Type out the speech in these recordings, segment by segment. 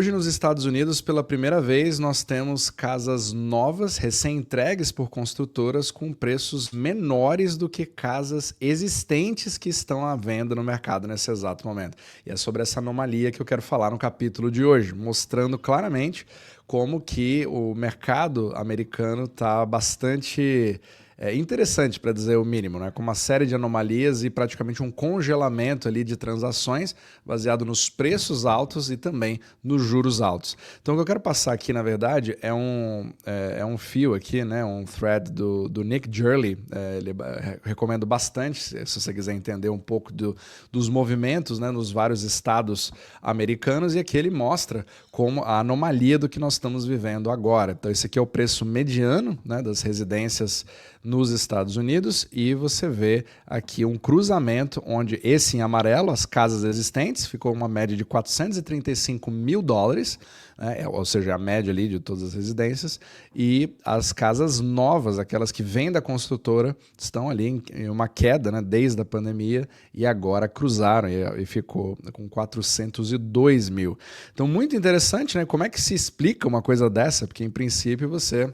Hoje nos Estados Unidos, pela primeira vez, nós temos casas novas, recém-entregues por construtoras com preços menores do que casas existentes que estão à venda no mercado nesse exato momento. E é sobre essa anomalia que eu quero falar no capítulo de hoje, mostrando claramente como que o mercado americano está bastante interessante, para dizer o mínimo, né? Com uma série de anomalias e praticamente um congelamento ali de transações baseado nos preços altos e também nos juros altos. Então o que eu quero passar aqui, na verdade, é um fio aqui, né? Um thread do Nick Gurley. Recomendo bastante, se você quiser entender um pouco dos movimentos, né, nos vários estados americanos, e aqui ele mostra como a anomalia do que nós estamos vivendo agora. Então esse aqui é o preço mediano, né, das residências nos Estados Unidos, e você vê aqui um cruzamento onde esse em amarelo, as casas existentes, ficou uma média de $435 mil, né, ou seja, a média ali de todas as residências, e as casas novas, aquelas que vêm da construtora, estão ali em uma queda, né, desde a pandemia, e agora cruzaram e ficou com 402 mil. Então, muito interessante, né? Como é que se explica uma coisa dessa? Porque, em princípio, você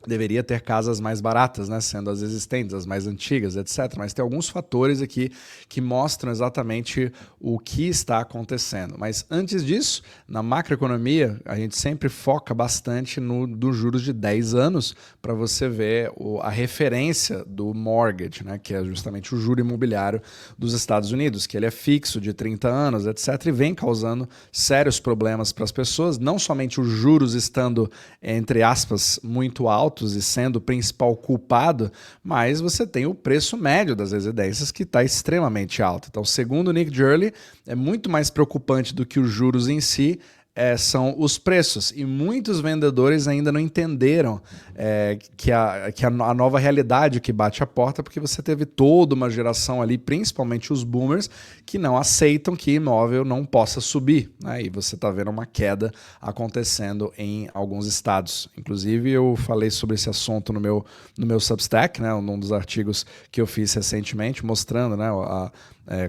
deveria ter casas mais baratas, né, sendo as existentes, as mais antigas, etc. Mas tem alguns fatores aqui que mostram exatamente o que está acontecendo. Mas antes disso, na macroeconomia, a gente sempre foca bastante nos juros de 10 anos para você ver a referência do mortgage, né, que é justamente o juro imobiliário dos Estados Unidos, que ele é fixo de 30 anos, etc. E vem causando sérios problemas para as pessoas, não somente os juros estando, entre aspas, muito altos, e sendo o principal culpado, mas você tem o preço médio das residências que está extremamente alto. Então, segundo o Nick Gurley, é muito mais preocupante do que os juros em si, são os preços, e muitos vendedores ainda não entenderam que a nova realidade que bate a porta, porque você teve toda uma geração ali, principalmente os boomers, que não aceitam que imóvel não possa subir, né? E você está vendo uma queda acontecendo em alguns estados. Inclusive, eu falei sobre esse assunto no meu Substack, né? Um dos artigos que eu fiz recentemente, mostrando, né,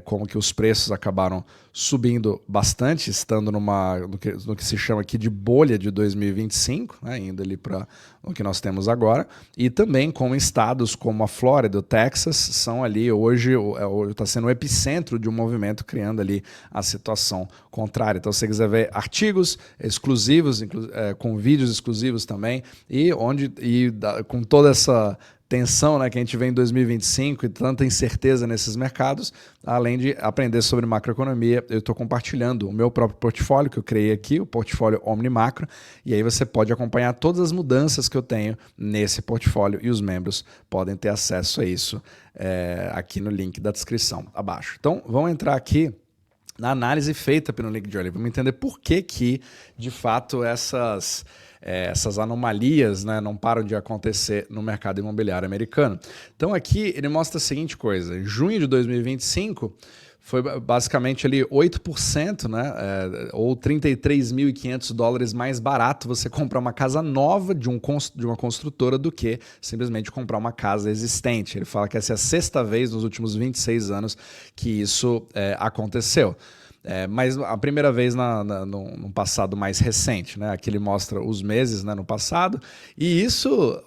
como que os preços acabaram subindo bastante, estando no que se chama aqui de bolha de 2025, né, indo ali para o que nós temos agora, e também com estados como a Flórida, o Texas, são ali hoje, está sendo o epicentro de um movimento criando ali a situação contrária. Então, se você quiser ver artigos exclusivos, com vídeos exclusivos também, com toda essa tensão, né, que a gente vê em 2025 e tanta incerteza nesses mercados, além de aprender sobre macroeconomia, eu estou compartilhando o meu próprio portfólio que eu criei aqui, o portfólio OmniMacro, e aí você pode acompanhar todas as mudanças que eu tenho nesse portfólio, e os membros podem ter acesso a isso aqui no link da descrição abaixo. Então, vamos entrar aqui na análise feita pelo Nick Gurley. Vamos entender por que de fato, essas anomalias, né, não param de acontecer no mercado imobiliário americano. Então aqui ele mostra a seguinte coisa: em junho de 2025, foi basicamente ali 8%, né, ou $33.500 mais barato você comprar uma casa nova de uma construtora do que simplesmente comprar uma casa existente. Ele fala que essa é a sexta vez nos últimos 26 anos que isso aconteceu. Mas a primeira vez num passado mais recente, né? Aqui ele mostra os meses, né, no passado, e isso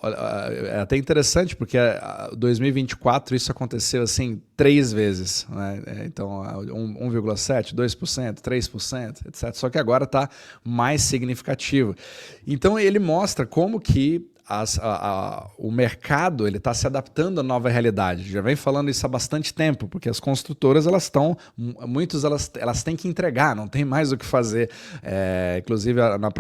é até interessante, porque em 2024 isso aconteceu assim 3 vezes, né? Então 1,7%, 2%, 3%, etc. Só que agora está mais significativo. Então ele mostra como que o mercado está se adaptando à nova realidade. Já vem falando isso há bastante tempo, porque as construtoras elas têm que entregar, não tem mais o que fazer. Inclusive na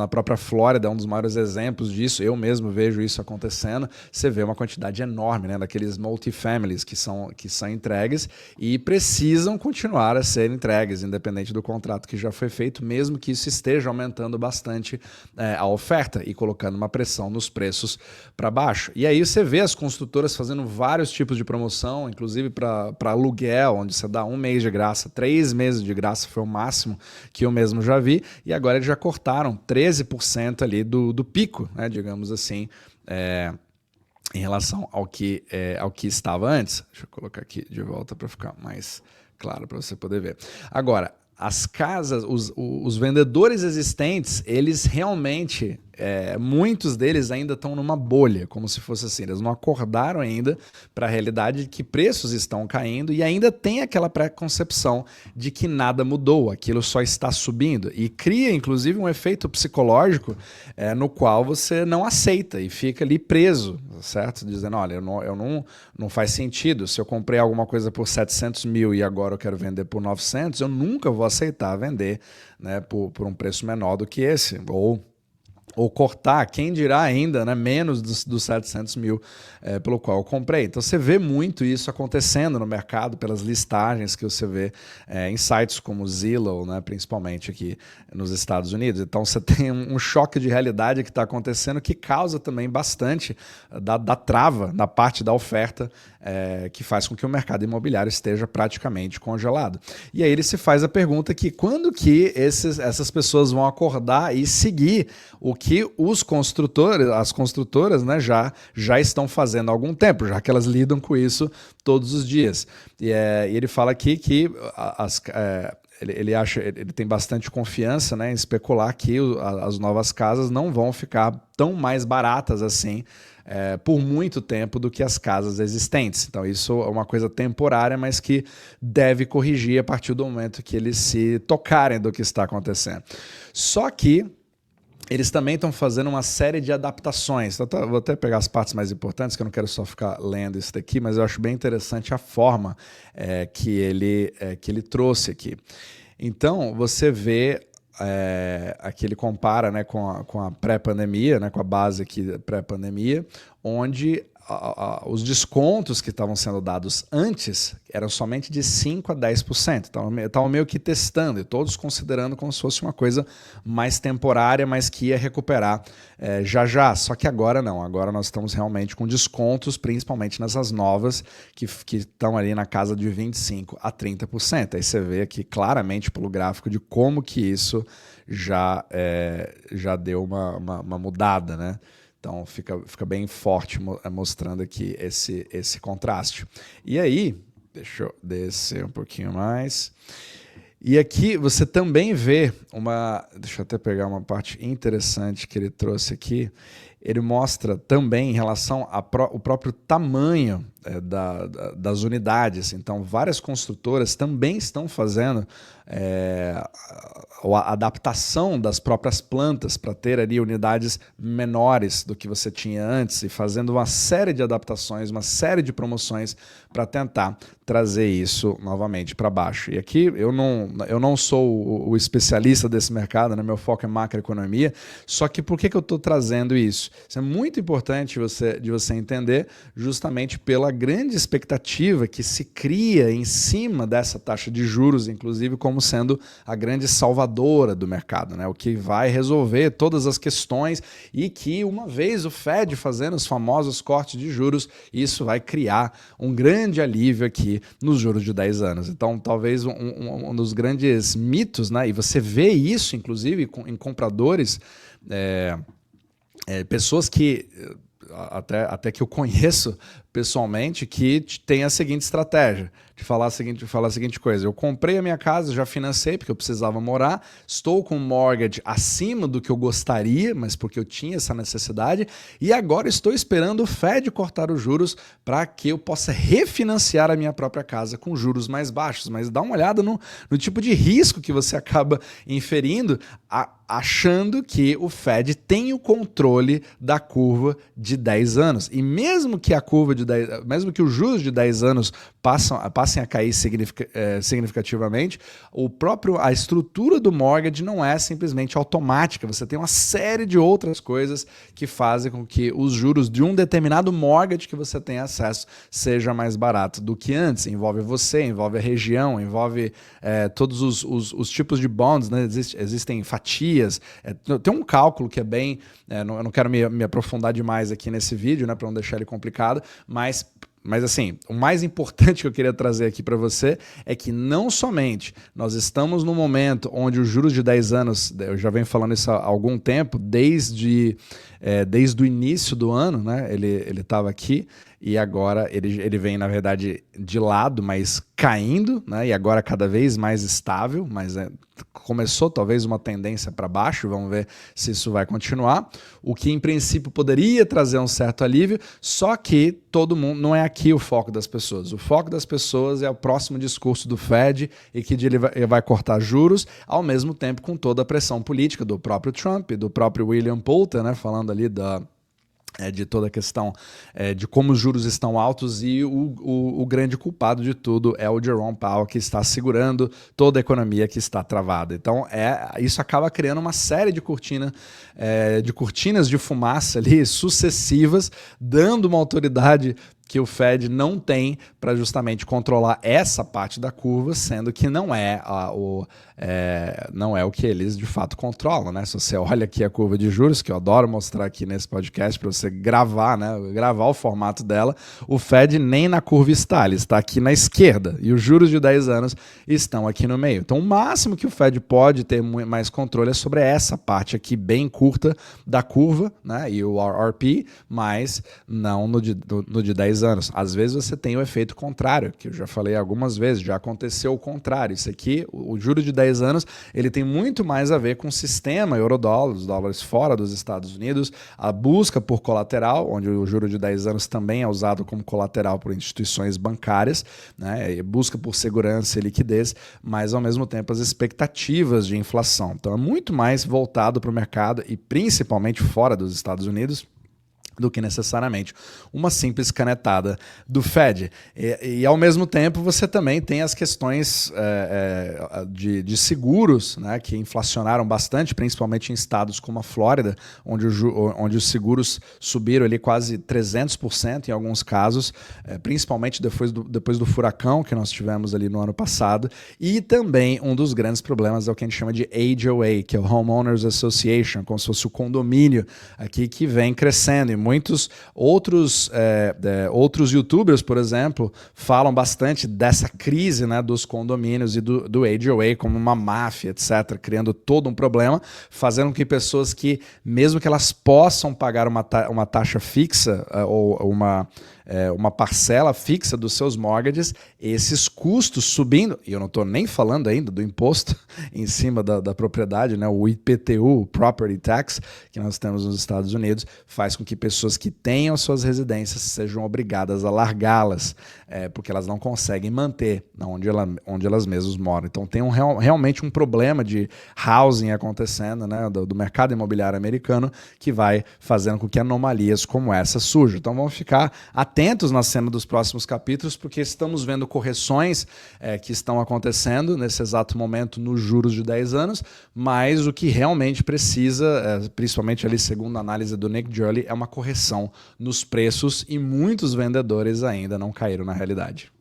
própria Flórida é um dos maiores exemplos disso. Eu mesmo vejo isso acontecendo. Você vê uma quantidade enorme, né, daqueles multifamilies que são entregues e precisam continuar a ser entregues, independente do contrato que já foi feito, mesmo que isso esteja aumentando bastante a oferta e colocando uma pressão nos preços para baixo. E aí você vê as construtoras fazendo vários tipos de promoção, inclusive para aluguel, onde você dá 1 mês de graça, 3 meses de graça foi o máximo que eu mesmo já vi, e agora eles já cortaram 13% ali do pico, né, digamos assim, em relação ao que estava antes. Deixa eu colocar aqui de volta para ficar mais claro para você poder ver. Agora, as casas, os vendedores existentes, eles realmente, muitos deles ainda estão numa bolha, como se fosse assim, eles não acordaram ainda para a realidade de que preços estão caindo e ainda tem aquela preconcepção de que nada mudou, aquilo só está subindo e cria inclusive um efeito psicológico no qual você não aceita e fica ali preso, certo? Dizendo, olha, não faz sentido, se eu comprei alguma coisa por 700 mil e agora eu quero vender por 900, eu nunca vou aceitar vender, né, por um preço menor do que esse, ou cortar, quem dirá ainda, né, menos dos 700 mil pelo qual eu comprei. Então você vê muito isso acontecendo no mercado pelas listagens que você vê em sites como Zillow, né, principalmente aqui nos Estados Unidos. Então você tem um choque de realidade que está acontecendo que causa também bastante da trava na parte da oferta, que faz com que o mercado imobiliário esteja praticamente congelado. E aí ele se faz a pergunta que quando que essas pessoas vão acordar e seguir o que as construtoras, né, já estão fazendo há algum tempo, já que elas lidam com isso todos os dias. E ele fala aqui que ele tem bastante confiança, né, em especular que as novas casas não vão ficar tão mais baratas assim por muito tempo do que as casas existentes. Então isso é uma coisa temporária, mas que deve corrigir a partir do momento que eles se tocarem do que está acontecendo. Só que eles também estão fazendo uma série de adaptações. Vou até pegar as partes mais importantes, que eu não quero só ficar lendo isso daqui, mas eu acho bem interessante a forma que ele trouxe aqui. Então, você vê, aqui ele compara, né, com a pré-pandemia, né, com a base aqui pré-pandemia, onde os descontos que estavam sendo dados antes eram somente de 5% a 10%. Então, estavam meio que testando e todos considerando como se fosse uma coisa mais temporária, mas que ia recuperar já. Só que agora não. Agora nós estamos realmente com descontos, principalmente nessas novas, que estão ali na casa de 25% a 30%. Aí você vê aqui claramente pelo gráfico de como que isso já deu uma mudada, né? Então fica bem forte mostrando aqui esse contraste. E aí, deixa eu descer um pouquinho mais. E aqui você também vê deixa eu até pegar uma parte interessante que ele trouxe aqui. Ele mostra também em relação ao próprio tamanho das unidades. Então, várias construtoras também estão fazendo a adaptação das próprias plantas para ter ali unidades menores do que você tinha antes e fazendo uma série de adaptações, uma série de promoções para tentar trazer isso novamente para baixo. E aqui eu não sou o especialista desse mercado, né? Meu foco é macroeconomia, só que por que eu estou trazendo isso? Isso é muito importante de você entender justamente pela grande expectativa que se cria em cima dessa taxa de juros, inclusive como sendo a grande salvadora do mercado, né? O que vai resolver todas as questões e que uma vez o Fed fazendo os famosos cortes de juros, isso vai criar um grande alívio aqui nos juros de 10 anos. Então, talvez um dos grandes mitos, né? E você vê isso, inclusive, em compradores, pessoas que até que eu conheço pessoalmente, que tem a seguinte estratégia, de falar a seguinte coisa: eu comprei a minha casa, já financei porque eu precisava morar, estou com um mortgage acima do que eu gostaria, mas porque eu tinha essa necessidade, e agora estou esperando o Fed cortar os juros para que eu possa refinanciar a minha própria casa com juros mais baixos. Mas dá uma olhada no tipo de risco que você acaba inferindo, achando que o Fed tem o controle da curva de 10 anos. E mesmo que a curva mesmo que os juros de 10 anos passem a cair significativamente, a estrutura do mortgage não é simplesmente automática. Você tem uma série de outras coisas que fazem com que os juros de um determinado mortgage que você tem acesso seja mais barato do que antes. Envolve você, envolve a região, envolve todos os tipos de bonds, né? Existem fatias. Tem um cálculo que é bem... eu não quero me aprofundar demais aqui nesse vídeo, né, para não deixar ele complicado, mas assim, o mais importante que eu queria trazer aqui para você é que não somente nós estamos num momento onde os juros de 10 anos, eu já venho falando isso há algum tempo, desde desde o início do ano, né? Ele estava aqui e agora ele vem, na verdade, de lado, mas caindo, né? E agora cada vez mais estável, mas começou talvez uma tendência para baixo, vamos ver se isso vai continuar, o que em princípio poderia trazer um certo alívio, só que todo mundo, não é aqui o foco das pessoas. O foco das pessoas é o próximo discurso do Fed e que ele vai cortar juros, ao mesmo tempo com toda a pressão política do próprio Trump, do próprio William Poulter, né, falando ali de toda a questão de como os juros estão altos, e o grande culpado de tudo é o Jerome Powell, que está segurando toda a economia que está travada. Então isso acaba criando uma série de cortinas de fumaça ali sucessivas, dando uma autoridade que o Fed não tem para justamente controlar essa parte da curva, sendo que não é o que eles de fato controlam, né? Se você olha aqui a curva de juros, que eu adoro mostrar aqui nesse podcast para você gravar, né? Gravar o formato dela, o Fed nem na curva está, ele está aqui na esquerda e os juros de 10 anos estão aqui no meio. Então o máximo que o Fed pode ter mais controle é sobre essa parte aqui bem curta da curva, né? E o RRP, mas não no de 10 anos. Às vezes você tem o efeito contrário, que eu já falei algumas vezes, já aconteceu o contrário. Isso aqui, o juro de 10 anos, ele tem muito mais a ver com o sistema eurodólar, os dólares fora dos Estados Unidos, a busca por colateral, onde o juro de 10 anos também é usado como colateral por instituições bancárias, né, e busca por segurança e liquidez, mas ao mesmo tempo as expectativas de inflação. Então é muito mais voltado para o mercado e principalmente fora dos Estados Unidos do que necessariamente uma simples canetada do Fed. E ao mesmo tempo você também tem as questões de seguros, né, que inflacionaram bastante, principalmente em estados como a Flórida, onde os seguros subiram ali quase 300% em alguns casos, principalmente depois do furacão que nós tivemos ali no ano passado. E também um dos grandes problemas é o que a gente chama de HOA, que é o Homeowners Association, como se fosse o condomínio aqui, que vem crescendo. E muitos outros youtubers, por exemplo, falam bastante dessa crise, né, dos condomínios e do HOA como uma máfia, etc., criando todo um problema, fazendo com que pessoas que, mesmo que elas possam pagar uma taxa fixa ou uma parcela fixa dos seus mortgages, esses custos subindo, e eu não estou nem falando ainda do imposto em cima da propriedade, né, o IPTU, o Property Tax, que nós temos nos Estados Unidos, faz com que pessoas que tenham suas residências sejam obrigadas a largá-las, porque elas não conseguem manter onde elas mesmas moram. Então tem realmente um problema de housing acontecendo, né, do mercado imobiliário americano, que vai fazendo com que anomalias como essa surjam. Então vamos ficar atentos na cena dos próximos capítulos, porque estamos vendo correções que estão acontecendo nesse exato momento nos juros de 10 anos, mas o que realmente precisa, principalmente ali segundo a análise do Nick Jolly, é uma correção nos preços, e muitos vendedores ainda não caíram na realidade.